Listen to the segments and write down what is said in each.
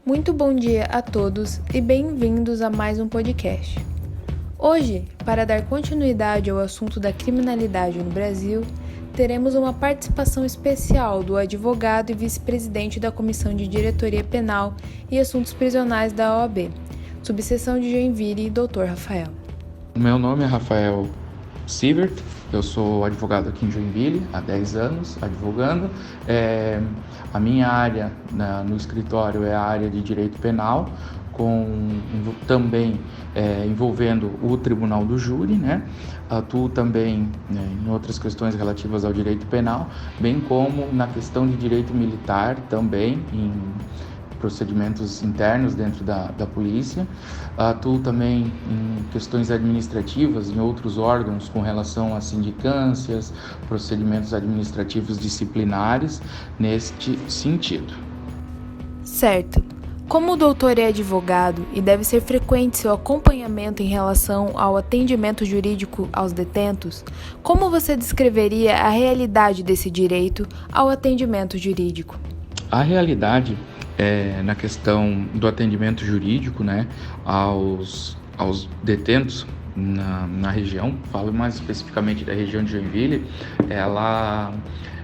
Muito bom dia a todos e bem-vindos a mais um podcast. Hoje, para dar continuidade ao assunto da criminalidade no Brasil, teremos uma participação especial do advogado e vice-presidente da Comissão de Diretoria Penal e Assuntos Prisionais da OAB, subseção de Joinville, Dr. Rafael. Meu nome é Rafael Sievert, eu sou advogado aqui em Joinville há 10 anos, advogando. A minha área no escritório é a área de direito penal, também envolvendo o tribunal do júri, né? Atuo também em outras questões relativas ao direito penal, bem como na questão de direito militar também, em procedimentos internos dentro da polícia. Atuo também em questões administrativas em outros órgãos com relação a sindicâncias, procedimentos administrativos disciplinares neste sentido. Certo. Como o doutor é advogado e deve ser frequente seu acompanhamento em relação ao atendimento jurídico aos detentos, como você descreveria a realidade desse direito ao atendimento jurídico? A realidade na questão do atendimento jurídico, né, aos detentos na região, falo mais especificamente da região de Joinville, ela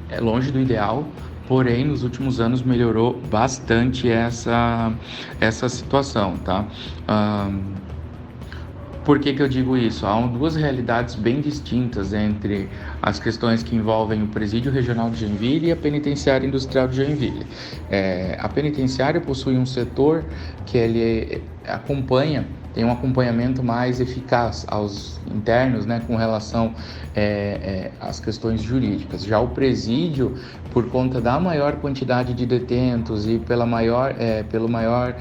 é longe do ideal, porém nos últimos anos melhorou bastante essa situação, tá? Por que eu digo isso? Há duas realidades bem distintas entre as questões que envolvem o Presídio Regional de Joinville e a Penitenciária Industrial de Joinville. A penitenciária possui um setor que ele tem um acompanhamento mais eficaz aos internos, né, com relação às questões jurídicas. Já o presídio, por conta da maior quantidade de detentos e pelo maior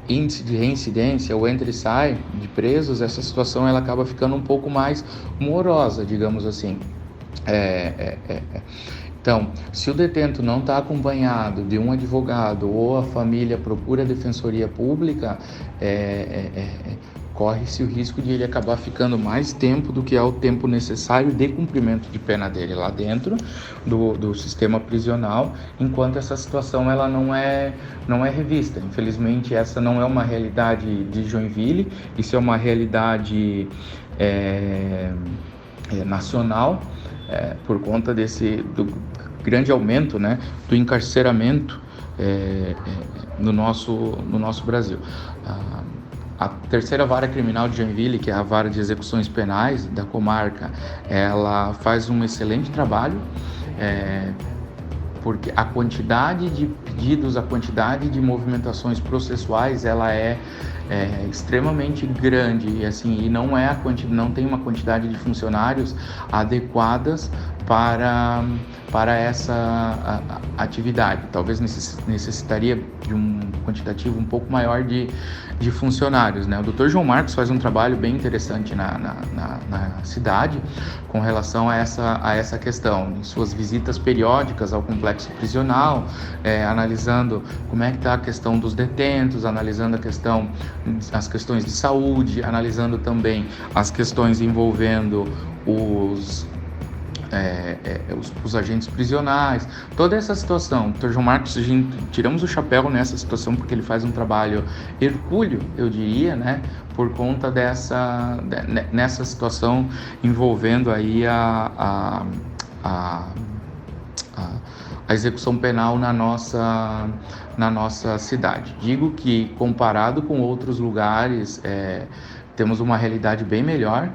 índice de reincidência, o entra e sai de presos, essa situação ela acaba ficando um pouco mais morosa, digamos assim. Então, se o detento não está acompanhado de um advogado ou a família procura a defensoria pública, corre-se o risco de ele acabar ficando mais tempo do que é o tempo necessário de cumprimento de pena dele lá dentro do sistema prisional, enquanto essa situação ela não é revista. Infelizmente, essa não é uma realidade de Joinville, isso é uma realidade nacional, por conta do grande aumento, né, do encarceramento no nosso Brasil. A terceira vara criminal de Joinville, que é a vara de execuções penais da comarca, ela faz um excelente trabalho, porque a quantidade de pedidos, a quantidade de movimentações processuais, ela é extremamente grande e assim, e não tem uma quantidade de funcionários adequadas para essa atividade. Talvez necessitaria de um quantitativo um pouco maior de funcionários, né? O Dr. João Marcos faz um trabalho bem interessante na cidade com relação a essa questão, em suas visitas periódicas ao complexo prisional, analisando como é que está a questão dos detentos, analisando as questões de saúde, analisando também as questões envolvendo os agentes prisionais, toda essa situação. O Dr. João Marcos, tiramos o chapéu nessa situação porque ele faz um trabalho hercúleo, eu diria, né, por conta nessa situação envolvendo aí a execução penal na nossa cidade. Digo que, comparado com outros lugares, temos uma realidade bem melhor,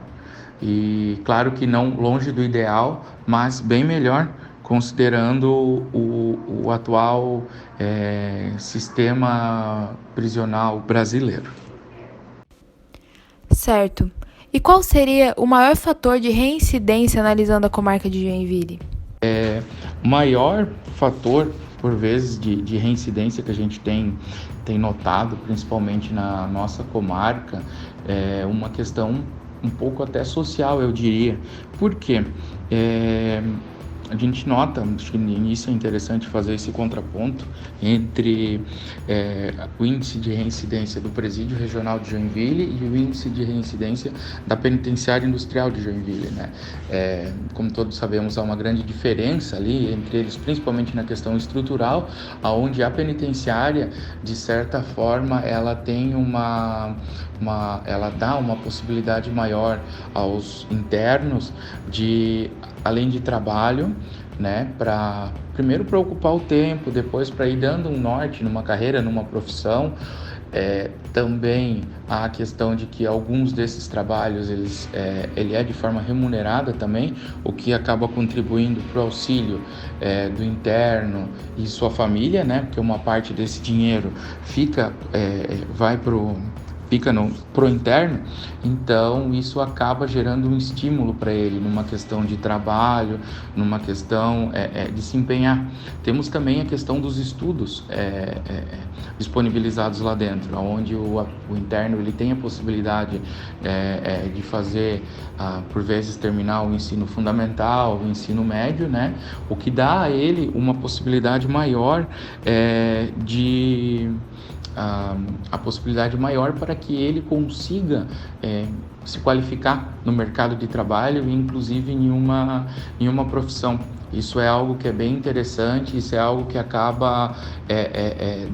e claro que não longe do ideal, mas bem melhor, considerando o atual sistema prisional brasileiro. Certo. E qual seria o maior fator de reincidência analisando a comarca de Joinville? O maior fator, por vezes, de reincidência que a gente tem notado, principalmente na nossa comarca, é uma questão um pouco até social, eu diria. Por quê? a gente nota, acho que no início é interessante fazer esse contraponto entre o índice de reincidência do Presídio Regional de Joinville e o índice de reincidência da Penitenciária Industrial de Joinville, né? Como todos sabemos, há uma grande diferença ali entre eles, principalmente na questão estrutural, onde a penitenciária, de certa forma, ela tem ela dá uma possibilidade maior aos internos de, além de trabalho, né, primeiro para ocupar o tempo, depois para ir dando um norte numa carreira, numa profissão. Também há a questão de que alguns desses trabalhos ele é de forma remunerada também, o que acaba contribuindo para o auxílio do interno e sua família, né, porque uma parte desse dinheiro vai pro interno, então isso acaba gerando um estímulo para ele numa questão de trabalho, numa questão de se empenhar. Temos também a questão dos estudos disponibilizados lá dentro, onde o interno ele tem a possibilidade de fazer, por vezes, terminar o ensino fundamental, o ensino médio, né? O que dá a ele uma possibilidade maior a possibilidade maior para que ele consiga se qualificar no mercado de trabalho e inclusive em uma profissão. Isso é algo que é bem interessante, isso é algo que acaba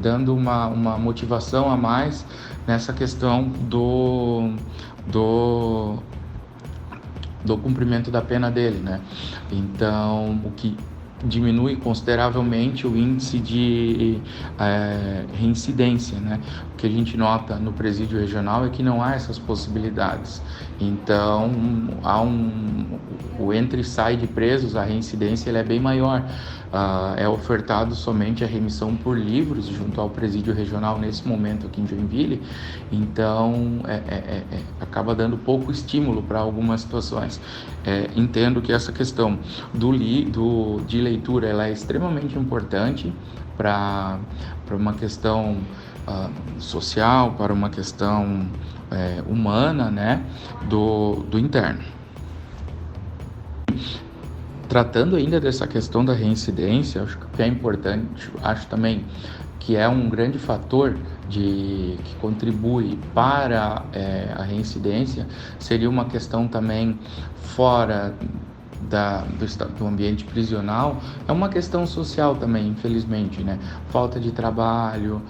dando uma motivação a mais nessa questão do cumprimento da pena dele, né? Então, o que diminui consideravelmente o índice de reincidência, né? O que a gente nota no presídio regional é que não há essas possibilidades. Então, o entra e sai de presos, a reincidência ele é bem maior. É ofertado somente a remissão por livros junto ao presídio regional nesse momento aqui em Joinville, então acaba dando pouco estímulo para algumas situações. Entendo que essa questão de leitura ela é extremamente importante para uma questão social, para uma questão humana, né, do interno. Tratando ainda dessa questão da reincidência, acho que é importante, acho também que é um grande fator que contribui para a reincidência, seria uma questão também fora do ambiente prisional, é uma questão social também, infelizmente, né? Falta de trabalho,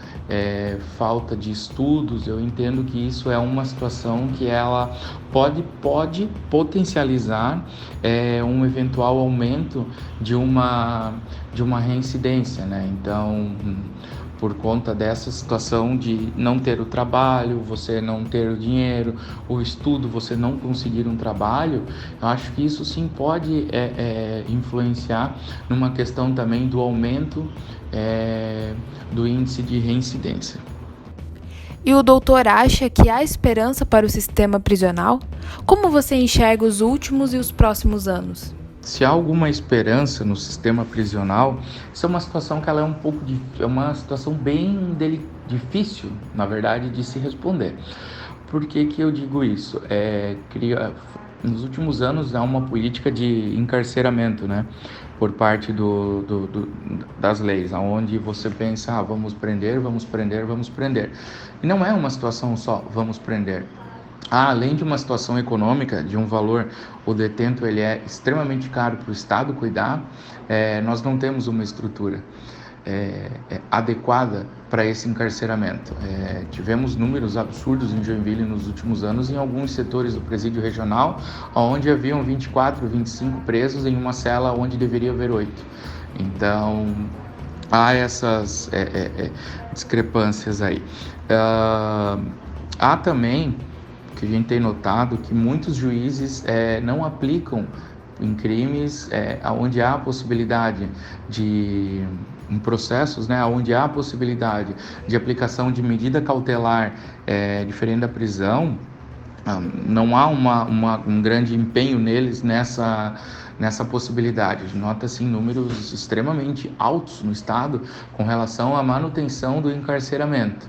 falta de estudos. Eu entendo que isso é uma situação que ela pode potencializar um eventual aumento de uma reincidência, né? Então, por conta dessa situação de não ter o trabalho, você não ter o dinheiro, o estudo, você não conseguir um trabalho, eu acho que isso sim pode influenciar numa questão também do aumento do índice de reincidência. E o doutor acha que há esperança para o sistema prisional? Como você enxerga os últimos e os próximos anos? Se há alguma esperança no sistema prisional, isso é uma situação que ela é uma situação bem difícil, na verdade, de se responder. Por que eu digo isso? Nos últimos anos há uma política de encarceramento, né, por parte das leis, onde você pensa, vamos prender, vamos prender, vamos prender. E não é uma situação só, vamos prender. Além de uma situação econômica, de um valor, o detento ele é extremamente caro para o Estado cuidar, nós não temos uma estrutura adequada para esse encarceramento. Tivemos números absurdos em Joinville nos últimos anos em alguns setores do presídio regional, onde haviam 24, 25 presos em uma cela onde deveria haver 8. Então, há essas discrepâncias aí. Há também que a gente tem notado que muitos juízes não aplicam em crimes onde há a possibilidade em processos, né, onde há a possibilidade de aplicação de medida cautelar diferente da prisão, não há um grande empenho neles nessa possibilidade. Nota-se números extremamente altos no estado com relação à manutenção do encarceramento.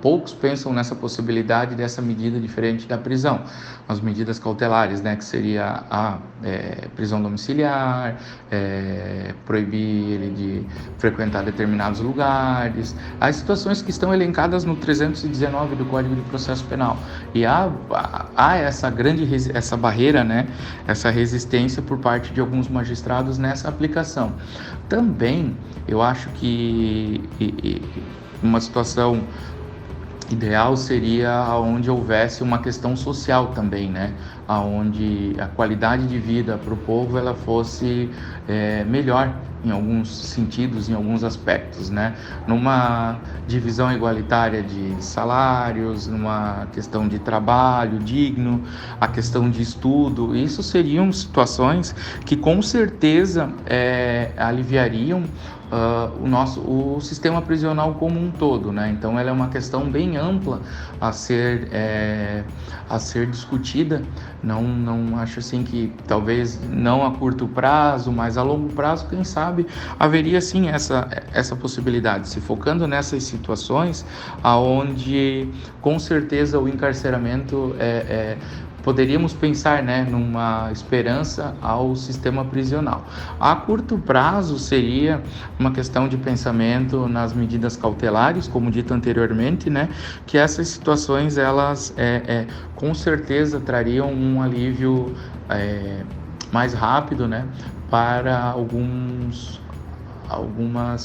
Poucos pensam nessa possibilidade dessa medida diferente da prisão, as medidas cautelares, né, que seria a prisão domiciliar, proibir ele de frequentar determinados lugares, as situações que estão elencadas no 319 do Código de Processo Penal. E há essa barreira, né, essa resistência por parte de alguns magistrados nessa aplicação. Também eu acho que uma situação ideal seria onde houvesse uma questão social também, né? Onde a qualidade de vida para o povo ela fosse melhor em alguns sentidos, em alguns aspectos, né? Numa divisão igualitária de salários, numa questão de trabalho digno, a questão de estudo, isso seriam situações que com certeza aliviariam o sistema prisional como um todo, né? Então ela é uma questão bem ampla a ser discutida. Não acho assim que talvez não a curto prazo, mas a longo prazo, quem sabe, haveria sim essa possibilidade, se focando nessas situações aonde com certeza o encarceramento poderíamos pensar, né, numa esperança ao sistema prisional. A curto prazo seria uma questão de pensamento nas medidas cautelares, como dito anteriormente, né, que essas situações elas com certeza trariam um alívio mais rápido, né, para algumas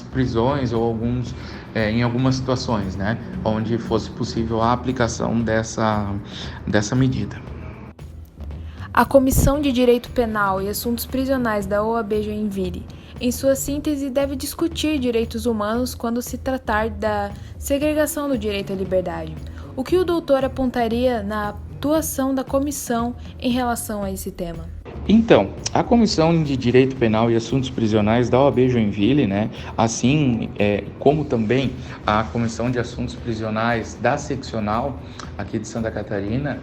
prisões ou em algumas situações, né, onde fosse possível a aplicação dessa medida. A Comissão de Direito Penal e Assuntos Prisionais da OAB Joinville, em sua síntese, deve discutir direitos humanos quando se tratar da segregação do direito à liberdade. O que o doutor apontaria na atuação da comissão em relação a esse tema? Então, a Comissão de Direito Penal e Assuntos Prisionais da OAB Joinville, né, assim como também a Comissão de Assuntos Prisionais da Seccional aqui de Santa Catarina,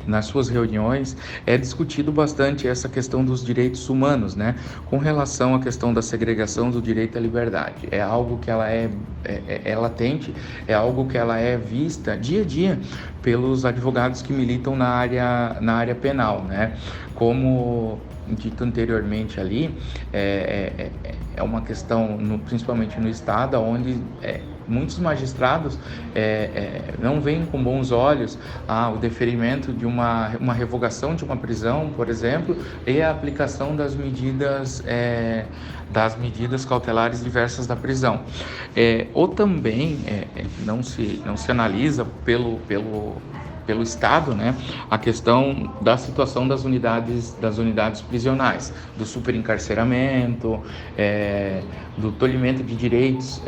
nas suas reuniões é discutido bastante essa questão dos direitos humanos, né, com relação à questão da segregação do direito à liberdade. É algo que ela é latente, é algo que ela é vista dia a dia pelos advogados que militam na área penal, né, como dito anteriormente ali, é uma questão, principalmente no estado, onde muitos magistrados não veem com bons olhos o deferimento de uma revogação de uma prisão, por exemplo, e a aplicação das medidas cautelares diversas da prisão. Ou também não se analisa pelo Estado, né, a questão da situação das unidades prisionais, do superencarceramento, do tolhimento de direitos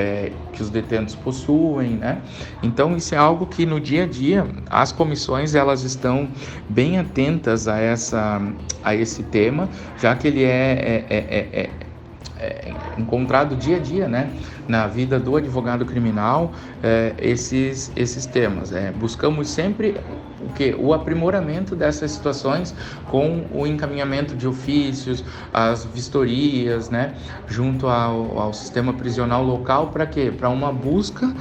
que os detentos possuem, né? Então isso é algo que no dia a dia as comissões elas estão bem atentas a esse tema, já que ele é encontrado dia a dia, né, na vida do advogado criminal, esses temas. Buscamos sempre o aprimoramento dessas situações com o encaminhamento de ofícios, as vistorias, né, junto ao sistema prisional local, para quê? Para uma busca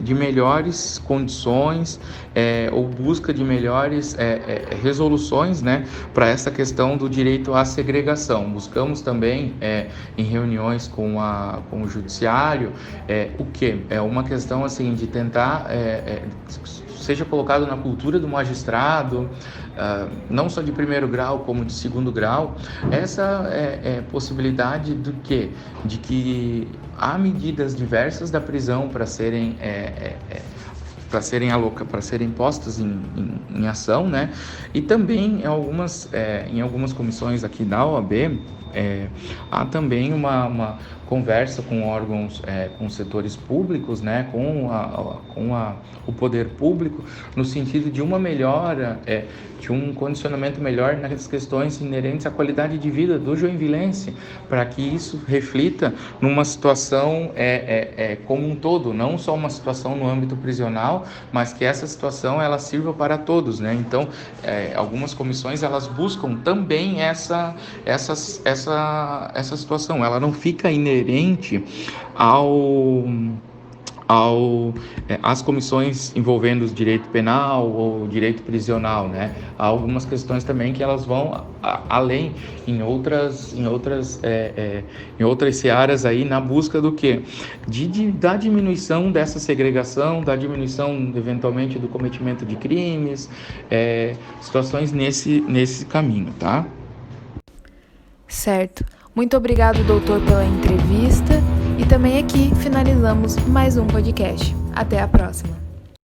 de melhores condições ou busca de melhores resoluções, né, para essa questão do direito à segregação. Buscamos também em reuniões com o judiciário o que? É uma questão assim de tentar seja colocado na cultura do magistrado, não só de primeiro grau como de segundo grau, essa possibilidade de que há medidas diversas da prisão para serem postas em ação, né? E também em algumas comissões aqui da OAB, Há também uma conversa com órgãos, com setores públicos, né, com o poder público, no sentido de uma melhora, de um condicionamento melhor nas questões inerentes à qualidade de vida do joinvilense, para que isso reflita numa situação como um todo, não só uma situação no âmbito prisional, mas que essa situação ela sirva para todos, né? Então, algumas comissões elas buscam também essa situação, ela não fica inerente às comissões envolvendo o direito penal ou direito prisional, né? Há algumas questões também que elas vão além em outras searas aí na busca do quê? Da diminuição dessa segregação, da diminuição eventualmente do cometimento de crimes, situações nesse caminho, tá? Certo. Muito obrigado, doutor, pela entrevista. E também aqui finalizamos mais um podcast. Até a próxima!